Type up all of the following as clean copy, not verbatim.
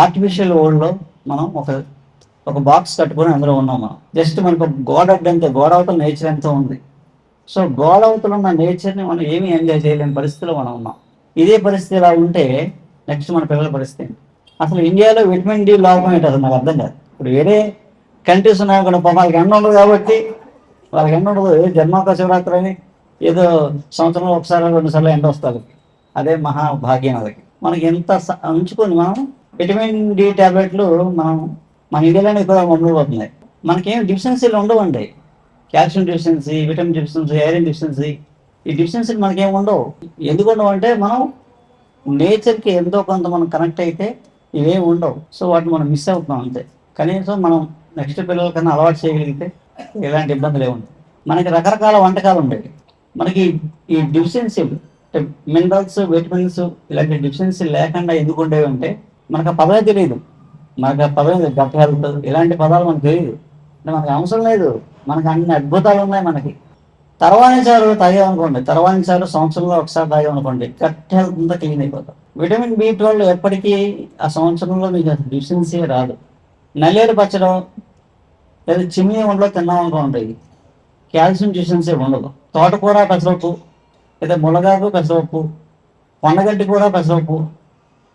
Artificial వరల్డ్లో మనం ఒక ఒక బాక్స్ కట్టుకొని అందులో ఉన్నాం. మనం జస్ట్ మనకు గోడ అడ్డంతే, గోడ అవతల నేచర్ ఎంతో ఉంది. సో గోడ అవతల ఉన్న నేచర్ని మనం ఏమీ ఎంజాయ్ చేయలేని పరిస్థితిలో మనం ఉన్నాం. ఇదే పరిస్థితి ఇలా ఉంటే నెక్స్ట్ మన పిల్లల పరిస్థితి ఏంటి? అసలు ఇండియాలో విటమిన్ డి లోపం ఏంటి అసలు నాకు అర్థం కాదు. ఇప్పుడు వేరే కంట్రీస్ ఉన్నాయి కూడా వాళ్ళకి ఎండ ఉండదు కాబట్టి, వాళ్ళకి ఎండ ఉండదు. ఏ జన్మాక శివరాత్రి అని ఏదో సంవత్సరంలో ఒకసారి 2 సార్లు ఎండ వస్తుంది. అదే మహాభాగ్యం. వాళ్ళకి మనకి ఎంత ఉంచుకొని మనం విటమిన్ డి ట్యాబ్లెట్లు మనం మన ఇండియాలోనే ఎక్కువ అమలు అవుతున్నాయి. మనకేం డిఫిషియన్సీలు ఉండవండి. Calcium deficiency, vitamin deficiency, iron deficiency, ఈ డిఫిషియన్సీలు మనకేం ఉండవు. ఎందుకు ఉండవు అంటే మనం నేచర్కి ఎంతో కొంత మనం కనెక్ట్ అయితే ఇవేమి ఉండవు. సో వాటిని మనం మిస్ అవుతున్నాం అంతే. కనీసం మనం నెక్స్ట్ పిల్లలకన్నా అలవాటు చేయగలిగితే ఎలాంటి ఇబ్బందులు ఏముంటాయి. మనకి రకరకాల వంటకాలు ఉండేవి. మనకి ఈ డిఫిషియన్సీలు మినరల్స్, విటమిన్స్ ఇలాంటి డెఫిషియన్సీ లేకుండా ఎందుకు ఉండేవి అంటే మనకు ఆ పదమే తెలియదు. మనకు ఆ పదం గట్ హెల్త్ ఇలాంటి పదాలు మనకు తెలియదు. అంటే మనకు అవసరం లేదు. మనకు అన్ని అద్భుతాలు ఉన్నాయి. మనకి తర్వాణి చారు తాగామనుకోండి, తర్వాణి చారు సంవత్సరంలో ఒకసారి తాగామనుకోండి, గట్ హెల్త్ అంతా క్లీన్ అయిపోతాం. విటమిన్ బి12 ఎప్పటికీ ఆ సంవత్సరంలో మీకు అసలు డిఫిషియన్సీ రాదు. నల్లేరు పచ్చడం లేదా చిమ్నీ వంటలో తిన్నామనుకోండి, కాల్షియం డిఫిషియన్సీ ఉండదు. తోటకూర పెసరపప్పు లేదా మునగాకు పెసరపప్పు, పొన్నగడ్డి కూర పెసరపప్పు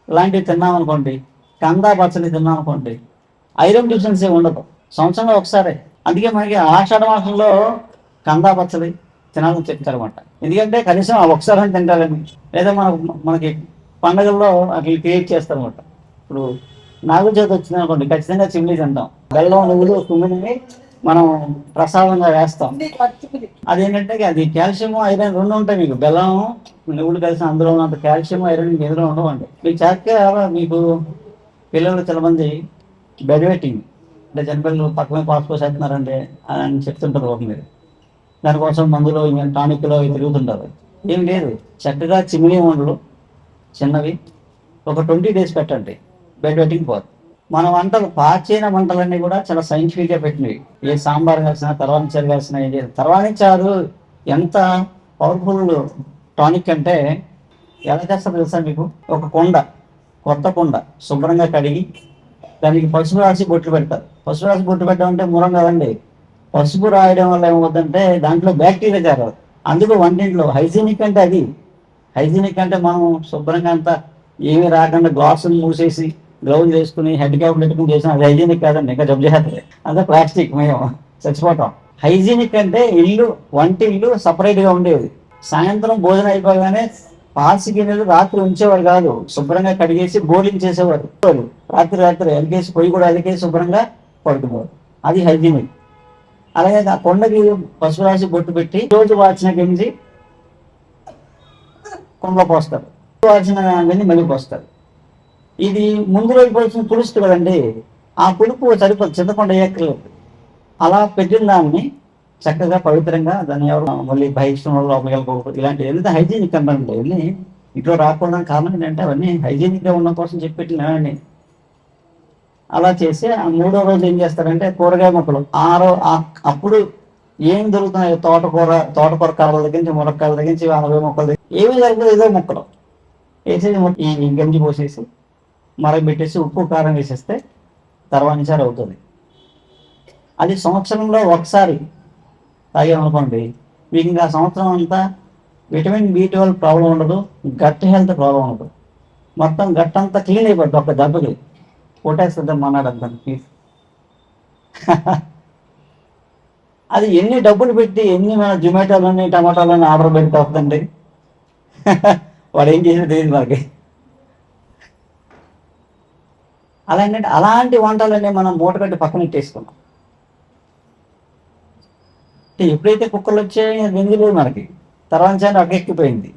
ఇలాంటివి తిన్నామనుకోండి, కందా పచ్చడి తిన్నామనుకోండి, ఐరన్ డిఫిషియన్సీ ఉండదు. సంవత్సరంలో ఒకసారి. అందుకే మనకి ఆషాఢ మాసంలో కందా పచ్చడి తినాలని చెప్తారన్నమాట. ఎందుకంటే కనీసం ఆ ఒకసారి తింటారని. లేదా మనకి పండగల్లో అట్లా క్రియేట్ చేస్తారన్నమాట. ఇప్పుడు నాగుల చవితి వచ్చింది అనుకోండి, ఖచ్చితంగా చిమ్లీ తింటాం. బెల్లం, నువ్వులు, కుమ్మిని మనం ప్రసాదంగా వేస్తాం. అదేంటంటే అది కాల్షియం, ఐరన్ రెండు ఉంటాయి. మీకు బెల్లం, నువ్వులు కలిసిన అందులో ఉన్నంత కాల్షియం, ఐరన్ మీకు ఎదురు ఉండవండి. మీకు చక్కగా మీకు పిల్లలు చాలా మంది బెడ్ వెట్టింగ్ అంటే జనపిల్లలు పక్కనే పాస్పోర్ట్ వేస్తున్నారంటే అని చెప్తుంటారు ఒక మీరు. దానికోసం మందులో టానిక్లో తిరుగుతుంటారు. ఏం లేదు, చక్కగా చిమ్మిలి వంటలు చిన్నవి ఒక 20 days పెట్టండి, బెడ్ వెట్టింగ్ పోదు. మన వంటలు ప్రాచీన వంటలన్నీ కూడా చాలా సైంటిఫిక్గా పెట్టినవి. ఏ సాంబార్ కలిసిన, తర్వాణి చారు కలిసిన, తర్వాణి చారు ఎంత పవర్ఫుల్ టానిక్ అంటే ఎలా చేస్తారో తెలుసా మీకు? ఒక కొండ, కొత్త కొండ శుభ్రంగా కడిగి దానికి పసుపు రాసి బొట్లు పెడతారు. పసుపు రాసి బొట్లు పెట్టడం అంటే మూలం కదండి. పసుపు రాయడం వల్ల ఏమవుతుందంటే దాంట్లో బ్యాక్టీరియా చేరదు. అందుకు వంటింట్లో హైజీనిక్ అంటే అది. హైజీనిక్ అంటే మనం శుభ్రంగా అంతా ఏమీ రాకుండా గ్లాసులు మూసేసి గ్లౌజ్ వేసుకుని హెడ్ క్యాప్ పెట్టుకుని చేసిన అది హైజీనిక్ కాదండి. ఇంకా జబ్బు చేస్తుంది. అంతా ప్లాస్టిక్, మేము చచ్చిపోతాం. హైజీనిక్ అంటే ఇల్లు, వంటిల్లు సపరేట్గా ఉండేది. సాయంత్రం భోజనం అయిపోగానే పాసి గిన్నెలు రాత్రి ఉంచేవారు కాదు, శుభ్రంగా కడిగేసి బోలింగ్ చేసేవారు. రాత్రి అలికేసి పొయ్యి కూడా అలికేసి శుభ్రంగా పడుకునేవారు. అది హైజీనిక్. అలాగే ఆ కొండకి పసుపు రాసి బొట్టు పెట్టి రోజు వాచిన గింజి కొండలో పోస్తారు, వాచిన గింజి మళ్ళీ పోస్తారు. ఇది ముందు రోజు పోసిన పులుసు కదండి, ఆ పులుపు సరిపోదు, చింతపండు ఏకలేదు. అలా పెట్టిన దాన్ని చక్కగా పవిత్రంగా దాన్ని ఎవరు మళ్ళీ బహిష్టం లోపలికి వెళ్ళకపోతే ఇలాంటి ఎంత హైజీనిక్ అన్నారండి. ఇవన్నీ ఇంట్లో రాకపోవడానికి కారణం ఏంటంటే అవన్నీ హైజీనిక్గా ఉన్న కోసం చెప్పి అలా చేసి ఆ 3వ రోజు ఏం చేస్తారంటే కూరగాయ మొక్కలు అప్పుడు ఏం దొరుకుతున్నాయి? తోటకూర కాళ్ళ దగ్గర నుంచి, మునక్కాయల దగ్గర నుంచి, ఆనపకాయ మొక్కల దగ్గర ఏమీ జరుగుతుంది, ఏదో మొక్కలు వేసేసి ఈ గంజి పోసేసి మరగబెట్టేసి ఉప్పు కారం వేసేస్తే తర్వాణి చారు అవుతుంది. అది సంవత్సరంలో ఒకసారి తాగామనుకోండి, మీకు ఇంకా సంవత్సరం అంతా విటమిన్ బి12 ప్రాబ్లం ఉండదు, గట్ హెల్త్ ప్రాబ్లం ఉండదు. మొత్తం గట్ అంతా క్లీన్ అయిపోద్ది ఒక దెబ్బకి. కొట్టేస్తుంది మన్నాడు అంతా. అది ఎన్ని డబ్బులు పెట్టి ఎన్ని మన జొమాటోలని టమాటోలని ఆర్డర్ పెడితే వస్తుందండి. వాడు ఏం చేసినా తెలియదు మనకి. అలాంటి వంటలన్నీ మనం మూటగట్టి పక్కన ఇట్టేసుకున్నాం. అంటే ఎప్పుడైతే కుక్కర్లు వచ్చాయో వెంది లేదు మనకి, తర్వాత చాలు అకెక్కిపోయింది.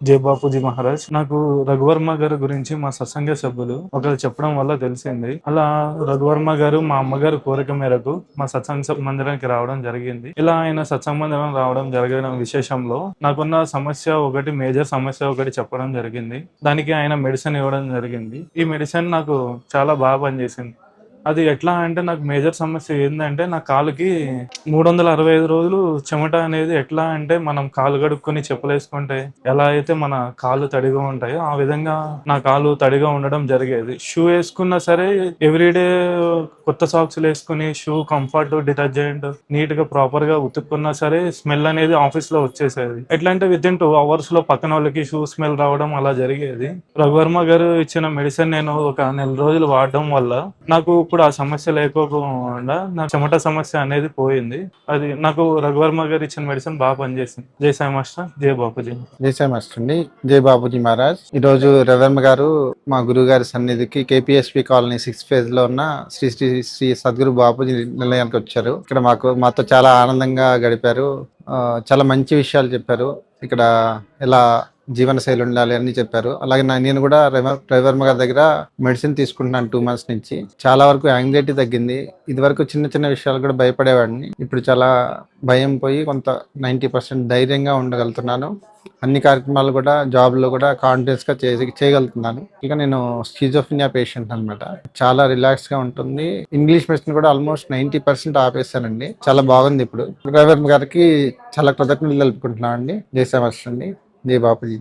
జై బాపూజీ మహారాజ్. నాకు రఘువర్మ గారి గురించి మా సత్సంగ సభ్యులు ఒకరు చెప్పడం వల్ల తెలిసింది. అలా రఘువర్మ గారు మా అమ్మగారు కోరిక మేరకు మా సత్సంగ మందిరానికి రావడం జరిగింది. ఇలా ఆయన సత్సంగ మందిరం రావడం జరగడం విశేషంలో నాకున్న సమస్య ఒకటి, మేజర్ సమస్య ఒకటి చెప్పడం జరిగింది. దానికి ఆయన మెడిసిన్ ఇవ్వడం జరిగింది. ఈ మెడిసిన్ నాకు చాలా బాగా పనిచేసింది. అది ఎట్లా అంటే నాకు మేజర్ సమస్య ఏంటంటే నా కాలుకి 365 రోజులు చెమట అనేది ఎట్లా అంటే మనం కాలు కడుక్కొని చెప్పులేసుకుంటే ఎలా అయితే మన కాళ్ళు తడిగా ఉంటాయో ఆ విధంగా నా కాలు తడిగా ఉండడం జరిగేది. షూ వేసుకున్నా సరే ఎవ్రీడే కొత్త సాక్స్లు వేసుకుని షూ కంఫర్ట్ డిటర్జెంట్ నీట్ గా ప్రాపర్ గా ఉతుక్కున్నా సరే స్మెల్ అనేది ఆఫీస్ లో వచ్చేసేది. ఎట్లా అంటే విత్ ఇన్ 2 hours లో పక్కన వాళ్ళకి షూ స్మెల్ రావడం అలా జరిగేది. రఘువర్మ గారు ఇచ్చిన మెడిసిన్ నేను ఒక నెల రోజులు వాడడం వల్ల నాకు ఇప్పుడు ఆ సమస్య లేకోకుండా నా చెమట సమస్య అనేది పోయింది. అది నాకు రఘువర్మ గారు ఇచ్చిన మెడిసిన్ బాగా పనిచేసింది. జై సాయి మాస్టర్, జై బాపూజీ. జై సాయి మాస్టర్ అండి. జై బాబుజీ మహారాజ్. ఈ రోజు రవర్మ గారు మా గురువు గారి సన్నిధికి KPSP కాలనీ 6th phase లో ఉన్న శ్రీ శ్రీ శ్రీ సద్గురు బాపూజీ నిలయానికి వచ్చారు. ఇక్కడ మాతో చాలా ఆనందంగా గడిపారు. చాలా మంచి విషయాలు చెప్పారు. ఇక్కడ ఎలా జీవన శైలి ఉండాలి అని చెప్పారు. అలాగే నేను కూడా రవివర్మ గారి దగ్గర మెడిసిన్ తీసుకుంటున్నాను 2 months నుంచి. చాలా వరకు యాంగ్జైటీ తగ్గింది. ఇది వరకు చిన్న చిన్న విషయాలు కూడా భయపడేవాడిని. ఇప్పుడు చాలా భయం పోయి కొంత 90% ధైర్యంగా ఉండగలుగుతున్నాను. అన్ని కార్యక్రమాలు కూడా జాబ్ లో కూడా కాన్ఫిడెన్స్ గా చేయగలుగుతున్నాను. ఇక నేను స్కిజోఫ్రెనియా పేషెంట్ అన్నమాట. చాలా రిలాక్స్ గా ఉంటుంది. ఇంగ్లీష్ మెడిసిన్ కూడా ఆల్మోస్ట్ 90% ఆపేశానండి. చాలా బాగుంది. ఇప్పుడు రవివర్మ గారికి చాలా కృతజ్ఞతలు తెలుపుకుంటున్నాను అండి. జై సాయి మాస్టర్ అండి. జై బాపూజీ.